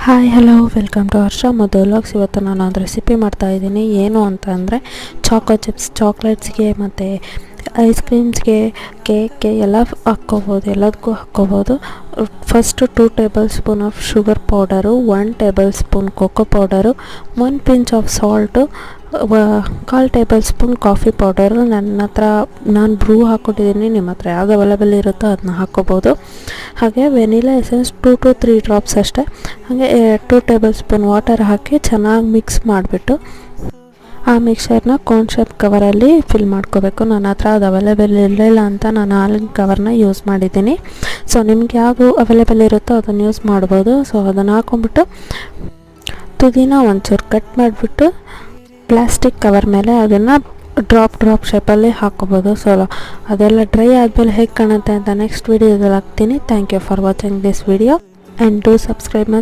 Hi hello welcome to Harsha Madhu vlogs. ಇವತ್ತು ನಾನು ಒಂದು ರೆಸಿಪಿ ಮಾಡ್ತಾಯಿದ್ದೀನಿ. ಏನು ಅಂತ ಅಂದರೆ ಚಾಕೋ ಚಿಪ್ಸ್, ಚಾಕ್ಲೇಟ್ಸ್ಗೆ ಮತ್ತು ಐಸ್ ಕ್ರೀಮ್ಸ್ಗೆ, ಕೇಕ್ಗೆ ಎಲ್ಲ ಹಾಕ್ಕೋಬೋದು, ಎಲ್ಲದಕ್ಕೂ ಹಾಕ್ಕೋಬೋದು. First 2 table spoon of sugar powder, 1 table spoon cocoa powder, 1 pinch off salt, 1/4 table spoon coffee powder. ನಾನು ಬ್ರೂ ಹಾಕ್ಕೊಟ್ಟಿದ್ದೀನಿ. ನಿಮ್ಮ ಹತ್ರ ಯಾವ್ದು ಅವೈಲೇಬಲ್ ಇರುತ್ತೋ ಅದನ್ನ ಹಾಕ್ಕೋಬೋದು. ಹಾಗೆ ವೆನಿಲಾ ಎಸೆನ್ಸ್ 2 to 3 ಡ್ರಾಪ್ಸ್ ಅಷ್ಟೇ. ಹಾಗೆ 2 ಟೇಬಲ್ ಸ್ಪೂನ್ ವಾಟರ್ ಹಾಕಿ ಚೆನ್ನಾಗಿ ಮಿಕ್ಸ್ ಮಾಡಿಬಿಟ್ಟು ಆ ಮಿಕ್ಸರ್ನ ಕೋನ್ ಶೇಪ್ ಕವರಲ್ಲಿ ಫಿಲ್ ಮಾಡ್ಕೋಬೇಕು. ನನ್ನ ಹತ್ರ ಅದು ಅವೈಲೇಬಲ್ ಇರಲಿಲ್ಲ ಅಂತ ನಾನು ಹಾಲಿನ ಕವರ್ನ ಯೂಸ್ ಮಾಡಿದ್ದೀನಿ. ಸೊ ನಿಮ್ಗೆ ಯಾವುದು ಅವೈಲೇಬಲ್ ಇರುತ್ತೋ ಅದನ್ನು ಯೂಸ್ ಮಾಡ್ಬೋದು. ಸೊ ಅದನ್ನು ಹಾಕ್ಕೊಂಬಿಟ್ಟು ತುದಿನ ಒಂಚೂರು ಕಟ್ ಮಾಡಿಬಿಟ್ಟು ಪ್ಲಾಸ್ಟಿಕ್ ಕವರ್ ಮೇಲೆ ಅದನ್ನು ಡ್ರಾಪ್ ಶೇಪಲ್ಲಿ ಹಾಕ್ಕೋಬೋದು. ಸೊ ಅದೆಲ್ಲ ಡ್ರೈ ಆದಮೇಲೆ ಹೇಗೆ ಕಾಣುತ್ತೆ ಅಂತ ನೆಕ್ಸ್ಟ್ ವೀಡಿಯೋದಲ್ಲಿ ಹಾಕ್ತೀನಿ. Thank you for watching this video and do subscribe my